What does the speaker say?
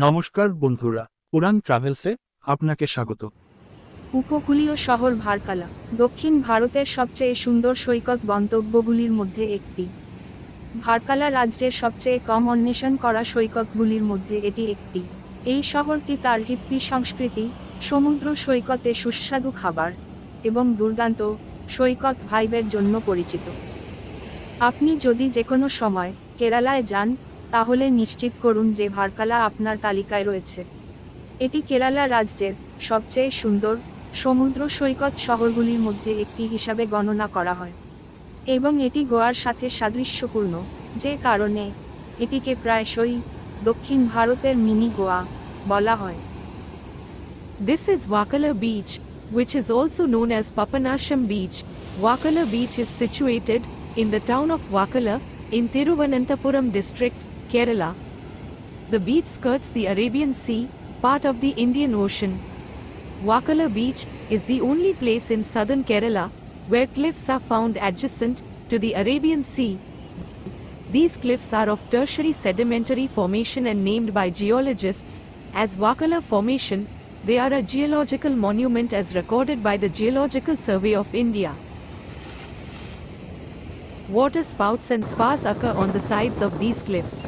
নমস্কার বন্ধুরা, উড়ান ট্রাভেলসে আপনাকে স্বাগত। উপকূলীয় শহর ভারকালা দক্ষিণ ভারতের সবচেয়ে সুন্দর সৈকত গন্তব্যগুলির মধ্যে একটি। ভারকালা রাজ্যের সবচেয়ে কম অন্বেষণ করা সৈকতগুলির মধ্যে এটি একটি। এই শহরটি তার হিপ্পি সংস্কৃতি, সমুদ্র সৈকতে সুস্বাদু খাবার এবং দুর্দান্ত সৈকত ভাইবের জন্য পরিচিত। আপনি যদি যে কোনো সময় কেরালায় যান, তাহলে নিশ্চিত করুন যে ভারকালা আপনার তালিকায় রয়েছে। এটি কেরালা রাজ্যের সবচেয়ে সুন্দর সমুদ্র সৈকত শহরগুলির মধ্যে একটি হিসাবে গণনা করা হয় এবং এটি গোয়ার সাথে সাদৃশ্যপূর্ণ, যে কারণে এটিকে প্রায়শই দক্ষিণ ভারতের মিনি গোয়া বলা হয়। This is Vakala Beach, which is also known as Papanasham Beach. Vakala Beach is situated in the town of Vakala in Thiruvananthapuram district, Kerala. The beach skirts the Arabian Sea, part of the Indian Ocean. Vakala Beach is the only place in southern Kerala where cliffs are found adjacent to the Arabian Sea. These cliffs are of tertiary sedimentary formation and named by geologists as Vakala Formation. They are a geological monument as recorded by the Geological Survey of India. Water spouts and spas occur on the sides of these cliffs.